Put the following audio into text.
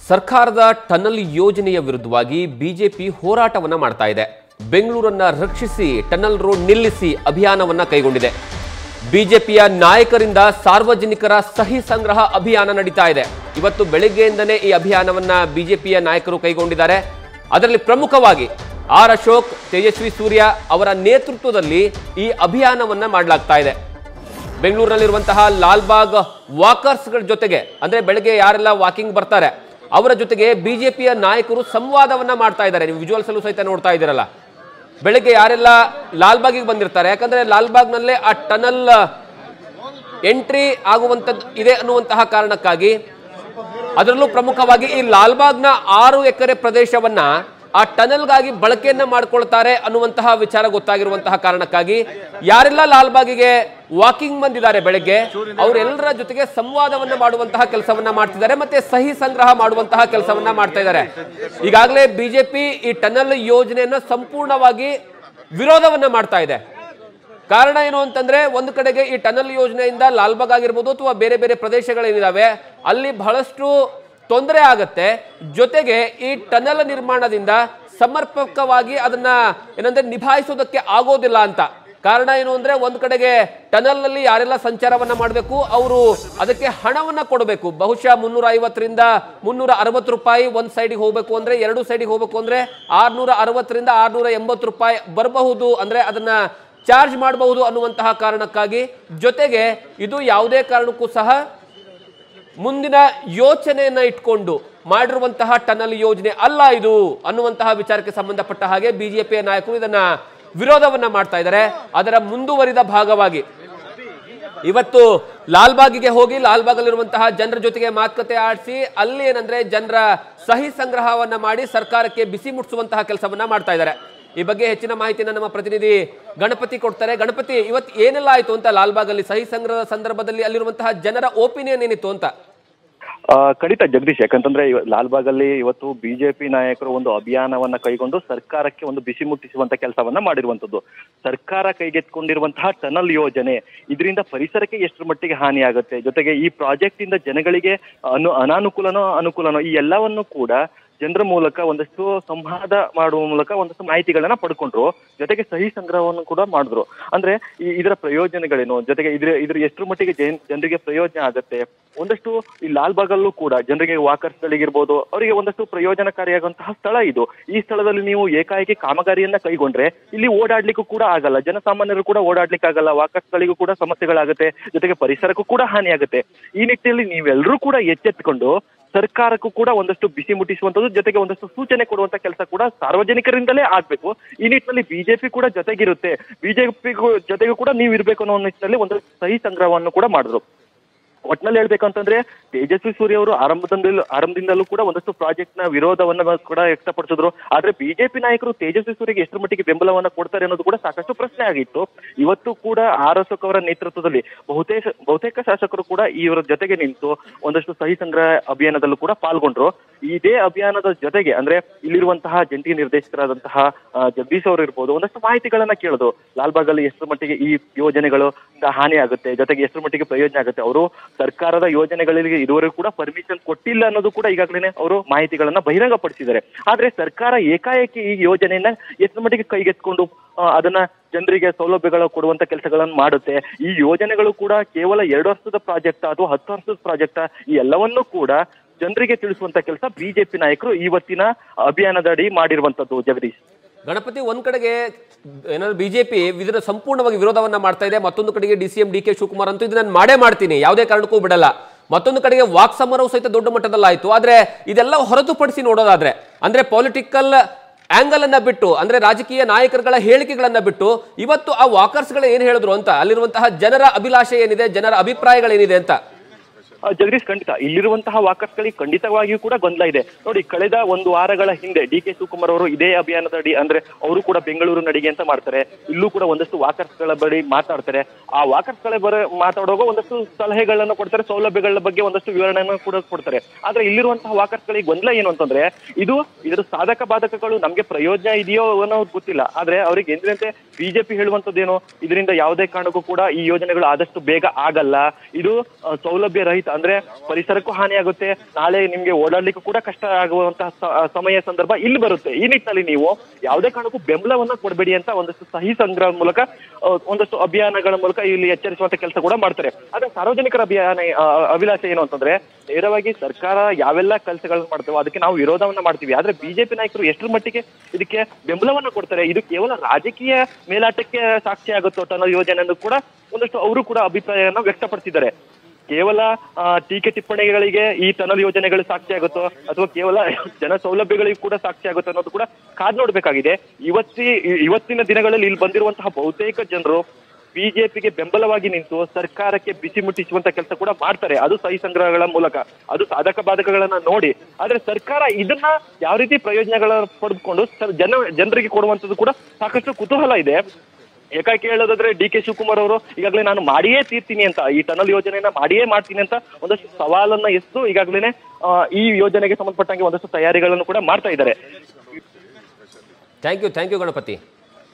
ಸರ್ಕಾರದ ಟನಲ್ ಯೋಜನೆಯ ವಿರುದ್ಧವಾಗಿ ಬಿಜೆಪಿ ಹೋರಾಟವನ್ನ ಮಾಡ್ತಾ ಇದೆ. ಬೆಂಗಳೂರನ್ನ ರಕ್ಷಿಸಿ ಟನಲ್ ರೋಡ್ ನಿಲ್ಲಿಸಿ ಅಭಿಯಾನವನ್ನ ಕೈಗೊಂಡಿದೆ. ಬಿಜೆಪಿಯ ನಾಯಕರಿಂದ ಸಾರ್ವಜನಿಕರ ಸಹಿ ಸಂಗ್ರಹ ಅಭಿಯಾನ ನಡೀತಾ ಇದೆ. ಇವತ್ತು ಬೆಳಗ್ಗೆಯಿಂದನೇ ಈ ಅಭಿಯಾನವನ್ನ ಬಿಜೆಪಿಯ ನಾಯಕರು ಕೈಗೊಂಡಿದ್ದಾರೆ. ಅದರಲ್ಲಿ ಪ್ರಮುಖವಾಗಿ ಆರ್ ಅಶೋಕ್, ತೇಜಸ್ವಿ ಸೂರ್ಯ ಅವರ ನೇತೃತ್ವದಲ್ಲಿ ಈ ಅಭಿಯಾನವನ್ನ ಮಾಡಲಾಗ್ತಾ ಇದೆ. ಬೆಂಗಳೂರಿನಲ್ಲಿರುವಂತಹ ಲಾಲ್ಬಾಗ್ ವಾಕರ್ಸ್ಗಳ ಜೊತೆಗೆ ಅಂದ್ರೆ ಬೆಳಗ್ಗೆ ಯಾರೆಲ್ಲ ವಾಕಿಂಗ್ ಬರ್ತಾರೆ ಅವರ ಜೊತೆಗೆ ಬಿಜೆಪಿಯ ನಾಯಕರು ಸಂವಾದವನ್ನ ಮಾಡ್ತಾ ಇದ್ದಾರೆ. ನೀವು ವಿಜುವಲ್ಸ್ ಅಲ್ಲೂ ಸಹಿತ ನೋಡ್ತಾ ಇದ್ದೀರಲ್ಲ, ಬೆಳಗ್ಗೆ ಯಾರೆಲ್ಲ ಲಾಲ್ಬಾಗಿಗೆ ಬಂದಿರ್ತಾರೆ, ಯಾಕಂದ್ರೆ ಲಾಲ್ಬಾಗ್ನಲ್ಲೇ ಆ ಟನಲ್ ಎಂಟ್ರಿ ಆಗುವಂಥದ್ದು ಇದೆ ಅನ್ನುವಂತಹ ಕಾರಣಕ್ಕಾಗಿ, ಅದರಲ್ಲೂ ಪ್ರಮುಖವಾಗಿ ಈ ಲಾಲ್ಬಾಗ್ನ 6 ಎಕರೆ ಪ್ರದೇಶವನ್ನ ಆ ಟನಲ್ಗಾಗಿ ಬಳಕೆಯನ್ನ ಮಾಡ್ಕೊಳ್ತಾರೆ ಅನ್ನುವಂತಹ ವಿಚಾರ ಗೊತ್ತಾಗಿರುವಂತಹ ಕಾರಣಕ್ಕಾಗಿ ಯಾರೆಲ್ಲ ಲಾಲ್ಬಾಗಿಗೆ ವಾಕಿಂಗ್ ಬಂದಿದ್ದಾರೆ ಬೆಳಗ್ಗೆ ಅವರೆಲ್ಲರ ಜೊತೆಗೆ ಸಂವಾದವನ್ನ ಮಾಡುವಂತಹ ಕೆಲಸವನ್ನ ಮಾಡ್ತಿದ್ದಾರೆ, ಮತ್ತೆ ಸಹಿ ಸಂಗ್ರಹ ಮಾಡುವಂತಹ ಕೆಲಸವನ್ನ ಮಾಡ್ತಾ ಇದ್ದಾರೆ. ಈಗಾಗಲೇ ಬಿಜೆಪಿ ಈ ಟನಲ್ ಯೋಜನೆಯನ್ನ ಸಂಪೂರ್ಣವಾಗಿ ವಿರೋಧವನ್ನ ಮಾಡ್ತಾ ಇದೆ. ಕಾರಣ ಏನು ಅಂತಂದ್ರೆ, ಒಂದು ಕಡೆಗೆ ಈ ಟನಲ್ ಯೋಜನೆಯಿಂದ ಲಾಲ್ಬಾಗ್ ಆಗಿರ್ಬೋದು ಅಥವಾ ಬೇರೆ ಬೇರೆ ಪ್ರದೇಶಗಳೇನಿದಾವೆ ಅಲ್ಲಿ ಬಹಳಷ್ಟು ತೊಂದರೆ ಆಗತ್ತೆ. ಜೊತೆಗೆ ಈ ಟನಲ್ ನಿರ್ಮಾಣದಿಂದ ಸಮರ್ಪಕವಾಗಿ ಅದನ್ನ ಏನಂದ್ರೆ ನಿಭಾಯಿಸೋದಕ್ಕೆ ಆಗೋದಿಲ್ಲ ಅಂತ. ಕಾರಣ ಏನು ಅಂದ್ರೆ, ಒಂದು ಕಡೆಗೆ ಟನಲ್ ನಲ್ಲಿ ಯಾರೆಲ್ಲ ಸಂಚಾರವನ್ನ ಮಾಡಬೇಕು ಅವರು ಅದಕ್ಕೆ ಹಣವನ್ನ ಕೊಡಬೇಕು. ಬಹುಶಃ 350ರಿಂದ 360 ರೂಪಾಯಿ ಒಂದ್ ಸೈಡಿಗೆ ಹೋಗ್ಬೇಕು ಅಂದ್ರೆ, 2 ಸೈಡಿಗೆ ಹೋಗ್ಬೇಕು ಅಂದ್ರೆ 660ರಿಂದ 680 ರೂಪಾಯಿ ಬರಬಹುದು, ಅಂದ್ರೆ ಅದನ್ನ ಚಾರ್ಜ್ ಮಾಡಬಹುದು ಅನ್ನುವಂತಹ ಕಾರಣಕ್ಕಾಗಿ, ಜೊತೆಗೆ ಇದು ಯಾವುದೇ ಕಾರಣಕ್ಕೂ ಸಹ ಮುಂದಿನ ಯೋಚನೆಯನ್ನ ಇಟ್ಕೊಂಡು ಮಾಡಿರುವಂತಹ ಟನಲ್ ಯೋಜನೆ ಅಲ್ಲ ಇದು ಅನ್ನುವಂತಹ ವಿಚಾರಕ್ಕೆ ಸಂಬಂಧಪಟ್ಟ ಹಾಗೆ ಬಿಜೆಪಿಯ ನಾಯಕರು ಇದನ್ನ ವಿರೋಧವನ್ನ ಮಾಡ್ತಾ ಇದ್ದಾರೆ. ಅದರ ಮುಂದುವರಿದ ಭಾಗವಾಗಿ ಇವತ್ತು ಲಾಲ್ಬಾಗಿಗೆ ಹೋಗಿ ಲಾಲ್ಬಾಗಲ್ಲಿರುವಂತಹ ಜನರ ಜೊತೆಗೆ ಮಾತುಕತೆ ಆಡಿಸಿ ಅಲ್ಲಿ ಏನಂದ್ರೆ ಜನರ ಸಹಿ ಸಂಗ್ರಹವನ್ನ ಮಾಡಿ ಸರ್ಕಾರಕ್ಕೆ ಬಿಸಿ ಮುಟ್ಟಿಸುವಂತಹ ಕೆಲಸವನ್ನ ಮಾಡ್ತಾ ಇದ್ದಾರೆ. ಈ ಬಗ್ಗೆ ಹೆಚ್ಚಿನ ಮಾಹಿತಿನ ನಮ್ಮ ಪ್ರತಿನಿಧಿ ಗಣಪತಿ ಕೊಡ್ತಾರೆ. ಗಣಪತಿ, ಇವತ್ತು ಏನೆಲ್ಲ ಆಯ್ತು ಅಂತ ಲಾಲ್ಬಾಗ್ ಅಲ್ಲಿ ಸಹಿ ಸಂಗ್ರಹದ ಸಂದರ್ಭದಲ್ಲಿ ಅಲ್ಲಿರುವಂತಹ ಜನರ ಒಪಿನಿಯನ್ ಏನಿತ್ತು ಅಂತ? ಖಂಡಿತ ಜಗದೀಶ್, ಯಾಕಂತಂದ್ರೆ ಲಾಲ್ಬಾಗ್ ಅಲ್ಲಿ ಇವತ್ತು ಬಿಜೆಪಿ ನಾಯಕರು ಒಂದು ಅಭಿಯಾನವನ್ನ ಕೈಗೊಂಡು ಸರ್ಕಾರಕ್ಕೆ ಒಂದು ಬಿಸಿ ಮುಟ್ಟಿಸುವಂತ ಕೆಲಸವನ್ನ ಮಾಡಿರುವಂತದ್ದು. ಸರ್ಕಾರ ಕೈಗೆತ್ಕೊಂಡಿರುವಂತಹ ಟನಲ್ ಯೋಜನೆ ಇದರಿಂದ ಪರಿಸರಕ್ಕೆ ಎಷ್ಟರ ಮಟ್ಟಿಗೆ ಹಾನಿ ಆಗುತ್ತೆ, ಜೊತೆಗೆ ಈ ಪ್ರಾಜೆಕ್ಟ್ ಇಂದ ಜನಗಳಿಗೆ ಅನುಕೂಲನೋ ಈ ಎಲ್ಲವನ್ನು ಕೂಡ ಜನರ ಮೂಲಕ ಒಂದಷ್ಟು ಸಂವಾದ ಮಾಡುವ ಮೂಲಕ ಒಂದಷ್ಟು ಮಾಹಿತಿಗಳನ್ನ ಪಡ್ಕೊಂಡ್ರು. ಜೊತೆಗೆ ಸಹಿ ಸಂಗ್ರಹವನ್ನು ಕೂಡ ಮಾಡಿದ್ರು. ಅಂದ್ರೆ ಇದರ ಪ್ರಯೋಜನಗಳೇನು, ಜೊತೆಗೆ ಇದ್ರ ಎಷ್ಟರ ಮಟ್ಟಿಗೆ ಜನರಿಗೆ ಪ್ರಯೋಜನ ಆಗತ್ತೆ, ಒಂದಷ್ಟು ಈ ಲಾಲ್ಬಾಗಲ್ಲೂ ಕೂಡ ಜನರಿಗೆ ವಾಕರ್ಸ್ಗಳಿಗಿರ್ಬೋದು ಅವರಿಗೆ ಒಂದಷ್ಟು ಪ್ರಯೋಜನಕಾರಿಯಾಗುವಂತಹ ಸ್ಥಳ ಇದು. ಈ ಸ್ಥಳದಲ್ಲಿ ನೀವು ಏಕಾಏಕಿ ಕಾಮಗಾರಿಯನ್ನ ಕೈಗೊಂಡ್ರೆ ಇಲ್ಲಿ ಓಡಾಡ್ಲಿಕ್ಕೂ ಕೂಡ ಆಗಲ್ಲ, ಜನಸಾಮಾನ್ಯರು ಕೂಡ ಓಡಾಡ್ಲಿಕ್ಕೆ ಆಗಲ್ಲ, ವಾಕರ್ಸ್ಗಳಿಗೂ ಕೂಡ ಸಮಸ್ಯೆಗಳಾಗುತ್ತೆ, ಜೊತೆಗೆ ಪರಿಸರಕ್ಕೂ ಕೂಡ ಹಾನಿ ಆಗುತ್ತೆ. ಈ ನಿಟ್ಟಿನಲ್ಲಿ ನೀವೆಲ್ಲರೂ ಕೂಡ ಎಚ್ಚೆತ್ತುಕೊಂಡು ಸರ್ಕಾರಕ್ಕೂ ಕೂಡ ಒಂದಷ್ಟು ಬಿಸಿ ಮುಟ್ಟಿಸುವಂಥದ್ದು, ಜೊತೆಗೆ ಒಂದಷ್ಟು ಸೂಚನೆ ಕೊಡುವಂತ ಕೆಲಸ ಕೂಡ ಸಾರ್ವಜನಿಕರಿಂದಲೇ ಆಗ್ಬೇಕು. ಈ ನಿಟ್ಟಿನಲ್ಲಿ ಬಿಜೆಪಿ ಕೂಡ ಜೊತೆಗಿರುತ್ತೆ, ಬಿಜೆಪಿ ಜೊತೆಗೂ ಕೂಡ ನೀವು ಇರ್ಬೇಕು ಅನ್ನೋ ನಿಟ್ಟಿನಲ್ಲಿ ಒಂದಷ್ಟು ಸಹಿ ಸಂಗ್ರಹವನ್ನು ಕೂಡ ಮಾಡಿದ್ರು. ಒಟ್ನಲ್ಲಿ ಹೇಳ್ಬೇಕಂತಂದ್ರೆ ತೇಜಸ್ವಿ ಸೂರ್ಯ ಅವರು ಆರಂಭದಿಂದಲೂ ಕೂಡ ಒಂದಷ್ಟು ಪ್ರಾಜೆಕ್ಟ್ ನ ವಿರೋಧವನ್ನ ಕೂಡ ವ್ಯಕ್ತಪಡಿಸಿದ್ರು. ಆದ್ರೆ ಬಿಜೆಪಿ ನಾಯಕರು ತೇಜಸ್ವಿ ಸೂರ್ಯಗೆ ಎಷ್ಟರ ಮಟ್ಟಿಗೆ ಬೆಂಬಲವನ್ನ ಕೊಡ್ತಾರೆ ಅನ್ನೋದು ಕೂಡ ಸಾಕಷ್ಟು ಪ್ರಶ್ನೆ ಆಗಿತ್ತು. ಇವತ್ತು ಕೂಡ ಆರ್ ಅಶೋಕ್ ಅವರ ನೇತೃತ್ವದಲ್ಲಿ ಬಹುತೇಕ ಶಾಸಕರು ಕೂಡ ಇವರ ಜೊತೆಗೆ ನಿಂತು ಒಂದಷ್ಟು ಸಹಿ ಸಂಗ್ರಹ ಅಭಿಯಾನದಲ್ಲೂ ಕೂಡ ಪಾಲ್ಗೊಂಡ್ರು. ಇದೇ ಅಭಿಯಾನದ ಜೊತೆಗೆ ಅಂದ್ರೆ ಇಲ್ಲಿರುವಂತಹ ಜಂಟಿ ನಿರ್ದೇಶಕರಾದಂತಹ ಜಗದೀಶ್ ಅವರು ಇರ್ಬೋದು, ಒಂದಷ್ಟು ಮಾಹಿತಿಗಳನ್ನ ಕೇಳೋದು. ಲಾಲ್ಬಾಗ್ ಅಲ್ಲಿ ಎಷ್ಟರ ಮಟ್ಟಿಗೆ ಈ ಯೋಜನೆಗಳು ಹಾನಿ ಆಗುತ್ತೆ, ಜೊತೆಗೆ ಎಷ್ಟರ ಮಟ್ಟಿಗೆ ಪ್ರಯೋಜನ ಆಗುತ್ತೆ, ಅವರು ಸರ್ಕಾರದ ಯೋಜನೆಗಳಿಗೆ ಇದುವರೆಗೂ ಕೂಡ ಪರ್ಮಿಷನ್ ಕೊಟ್ಟಿಲ್ಲ ಅನ್ನೋದು ಕೂಡ ಈಗಾಗಲೇ ಅವರು ಮಾಹಿತಿಗಳನ್ನ ಬಹಿರಂಗಪಡಿಸಿದ್ದಾರೆ. ಆದ್ರೆ ಸರ್ಕಾರ ಏಕಾಏಕಿ ಈ ಯೋಜನೆಯನ್ನ ಎಷ್ಟರ ಮಟ್ಟಿಗೆ ಕೈಗೆತ್ಕೊಂಡು ಅದನ್ನ ಜನರಿಗೆ ಸೌಲಭ್ಯಗಳು ಕೊಡುವಂತ ಕೆಲಸಗಳನ್ನು ಮಾಡುತ್ತೆ. ಈ ಯೋಜನೆಗಳು ಕೂಡ ಕೇವಲ 2 ವರ್ಷದ ಪ್ರಾಜೆಕ್ಟ್ ಅಥವಾ 10 ವರ್ಷದ ಪ್ರಾಜೆಕ್ಟ್, ಈ ಎಲ್ಲವನ್ನೂ ಕೂಡ ಜನರಿಗೆ ತಿಳಿಸುವಂತ ಕೆಲಸ ಬಿಜೆಪಿ ನಾಯಕರು ಇವತ್ತಿನ ಅಭಿಯಾನದಡಿ ಮಾಡಿರುವಂತದ್ದು. ಜಗದೀಶ್, ಗಣಪತಿ, ಒಂದ್ ಕಡೆಗೆ ಏನಾದ್ರು ಬಿಜೆಪಿ ಇದನ್ನ ಸಂಪೂರ್ಣವಾಗಿ ವಿರೋಧವನ್ನ ಮಾಡ್ತಾ ಇದೆ, ಮತ್ತೊಂದು ಕಡೆಗೆ ಡಿಸಿಎಂ ಡಿ ಕೆ ಶಿವಕುಮಾರ್ ಅಂತೂ ಇದನ್ನ ಮಾಡೇ ಮಾಡ್ತೀನಿ, ಯಾವುದೇ ಕಾರಣಕ್ಕೂ ಬಿಡಲ್ಲ, ಮತ್ತೊಂದು ಕಡೆಗೆ ವಾಕ್ ಸಮರವು ಸಹಿತ ದೊಡ್ಡ ಮಟ್ಟದಲ್ಲಿ ಆಯ್ತು. ಆದ್ರೆ ಇದೆಲ್ಲ ಹೊರತುಪಡಿಸಿ ನೋಡೋದಾದ್ರೆ ಅಂದ್ರೆ ಪೊಲಿಟಿಕಲ್ ಆಂಗಲ್ ಅನ್ನ ಬಿಟ್ಟು, ಅಂದ್ರೆ ರಾಜಕೀಯ ನಾಯಕರುಗಳ ಹೇಳಿಕೆಗಳನ್ನ ಬಿಟ್ಟು ಇವತ್ತು ಆ ವಾಕರ್ಸ್ಗಳು ಏನ್ ಹೇಳಿದ್ರು ಅಂತ, ಅಲ್ಲಿರುವಂತಹ ಜನರ ಅಭಿಲಾಷೆ ಏನಿದೆ, ಜನರ ಅಭಿಪ್ರಾಯಗಳೇನಿದೆ ಅಂತ? ಜಗದೀಶ್, ಖಂಡಿತ ಇಲ್ಲಿರುವಂತಹ ವಾಕರ್ಸ್ಗಳಿಗೆ ಖಂಡಿತವಾಗಿಯೂ ಕೂಡ ಗೊಂದಲ ಇದೆ. ನೋಡಿ, ಕಳೆದ 1 ವಾರಗಳ ಹಿಂದೆ ಡಿ ಕೆ ಶಿವಕುಮಾರ್ ಅವರು ಇದೇ ಅಭಿಯಾನದಡಿ ಅಂದ್ರೆ ಅವರು ಕೂಡ ಬೆಂಗಳೂರು ನಡಿಗೆ ಅಂತ ಮಾಡ್ತಾರೆ, ಇಲ್ಲೂ ಕೂಡ ಒಂದಷ್ಟು ವಾಕರ್ಸ್ಗಳ ಬಳಿ ಮಾತಾಡ್ತಾರೆ. ಆ ವಾಕರ್ಸ್ಗಳ ಮಾತಾಡುವಾಗ ಒಂದಷ್ಟು ಸಲಹೆಗಳನ್ನು ಕೊಡ್ತಾರೆ, ಸೌಲಭ್ಯಗಳ ಬಗ್ಗೆ ಒಂದಷ್ಟು ವಿವರಣೆಯನ್ನು ಕೂಡ ಕೊಡ್ತಾರೆ. ಆದ್ರೆ ಇಲ್ಲಿರುವಂತಹ ವಾಕರ್ಸ್ಗಳಿಗೆ ಗೊಂದಲ ಏನು ಅಂತಂದ್ರೆ, ಇದರ ಸಾಧಕ ಬಾಧಕಗಳು ನಮ್ಗೆ ಪ್ರಯೋಜನ ಇದೆಯೋ ಅನ್ನೋದು ಗೊತ್ತಿಲ್ಲ. ಆದ್ರೆ ಅವ್ರಿಗೆ ಎಂದಿನಂತೆ ಬಿಜೆಪಿ ಹೇಳುವಂತದ್ದೇನು, ಇದರಿಂದ ಯಾವುದೇ ಕಾರಣಕ್ಕೂ ಕೂಡ ಈ ಯೋಜನೆಗಳು ಆದಷ್ಟು ಬೇಗ ಆಗಲ್ಲ, ಇದು ಸೌಲಭ್ಯ ರಹಿತ ಅಂದ್ರೆ ಪರಿಸರಕ್ಕೂ ಹಾನಿ ಆಗುತ್ತೆ, ನಾಳೆ ನಿಮ್ಗೆ ಓಡಾಡ್ಲಿಕ್ಕೂ ಕೂಡ ಕಷ್ಟ ಆಗುವಂತಹ ಸಮಯ ಸಂದರ್ಭ ಇಲ್ಲಿ ಬರುತ್ತೆ. ಈ ನಿಟ್ಟಿನಲ್ಲಿ ನೀವು ಯಾವುದೇ ಕಾರಣಕ್ಕೂ ಬೆಂಬಲವನ್ನ ಕೊಡಬೇಡಿ ಅಂತ ಒಂದಷ್ಟು ಸಹಿ ಸಂಗ್ರಹ ಮೂಲಕ ಒಂದಷ್ಟು ಅಭಿಯಾನಗಳ ಮೂಲಕ ಇಲ್ಲಿ ಎಚ್ಚರಿಸುವಂತ ಕೆಲಸ ಕೂಡ ಮಾಡ್ತಾರೆ. ಆದ್ರೆ ಸಾರ್ವಜನಿಕರ ಅಭಿಲಾಷ ಏನು ಅಂತಂದ್ರೆ ನೇರವಾಗಿ ಸರ್ಕಾರ ಯಾವೆಲ್ಲ ಕೆಲಸಗಳನ್ನ ಮಾಡ್ತೇವೋ ಅದಕ್ಕೆ ನಾವು ವಿರೋಧವನ್ನ ಮಾಡ್ತೀವಿ. ಆದ್ರೆ ಬಿಜೆಪಿ ನಾಯಕರು ಎಷ್ಟರ ಮಟ್ಟಿಗೆ ಇದಕ್ಕೆ ಬೆಂಬಲವನ್ನ ಕೊಡ್ತಾರೆ, ಇದು ಕೇವಲ ರಾಜಕೀಯ ಮೇಲಾಟಕ್ಕೆ ಸಾಕ್ಷಿ ಆಗುತ್ತೋ ಟನಲ್ ಯೋಜನೆ ಎಂದು ಕೂಡ ಒಂದಷ್ಟು ಅವರು ಕೂಡ ಅಭಿಪ್ರಾಯವನ್ನ ವ್ಯಕ್ತಪಡಿಸಿದ್ದಾರೆ. ಕೇವಲ ಟೀಕೆ ಟಿಪ್ಪಣಿಗಳಿಗೆ ಈ ಟನಲ್ ಯೋಜನೆಗಳು ಸಾಕ್ಷಿ ಆಗುತ್ತೋ ಅಥವಾ ಕೇವಲ ಜನ ಸೌಲಭ್ಯಗಳಿಗೂ ಕೂಡ ಸಾಕ್ಷಿ ಆಗುತ್ತೋ ಅನ್ನೋದು ಕೂಡ ಕಾದ್ ನೋಡ್ಬೇಕಾಗಿದೆ. ಇವತ್ತಿನ ದಿನಗಳಲ್ಲಿ ಇಲ್ಲಿ ಬಂದಿರುವಂತಹ ಬಹುತೇಕ ಜನರು ಬಿಜೆಪಿಗೆ ಬೆಂಬಲವಾಗಿ ನಿಂತು ಸರ್ಕಾರಕ್ಕೆ ಬಿಸಿ ಮುಟ್ಟಿಸುವಂತ ಕೆಲಸ ಕೂಡ ಮಾಡ್ತಾರೆ, ಅದು ಸಹಿ ಸಂಗ್ರಹಗಳ ಮೂಲಕ, ಅದು ಸಾಧಕ ಬಾಧಕಗಳನ್ನ ನೋಡಿ. ಆದ್ರೆ ಸರ್ಕಾರ ಇದನ್ನ ಯಾವ ರೀತಿ ಪ್ರಯೋಜನಗಳ ಪಡೆದುಕೊಂಡು ಜನರಿಗೆ ಕೊಡುವಂತದ್ದು ಕೂಡ ಸಾಕಷ್ಟು ಕುತೂಹಲ ಇದೆ. ಏಕಾಏಕಿ ಹೇಳೋದಾದ್ರೆ ಡಿ.ಕೆ. ಶಿವಕುಮಾರ್ ಅವರು ಈಗಾಗಲೇ ನಾನು ಮಾಡಿಯೇ ತೀರ್ತೀನಿ ಅಂತ, ಈ ಟನಲ್ ಯೋಜನೆಯನ್ನ ಮಾಡಿಯೇ ಮಾಡ್ತೀನಿ ಅಂತ ಒಂದಷ್ಟು ಸವಾಲನ್ನ ಎತ್ತು ಈಗಾಗಲೇ ಈ ಯೋಜನೆಗೆ ಸಂಬಂಧಪಟ್ಟಂಗೆ ಒಂದಷ್ಟು ತಯಾರಿಗಳನ್ನು ಕೂಡ ಮಾಡ್ತಾ ಇದ್ದಾರೆ. Thank you Ganapati.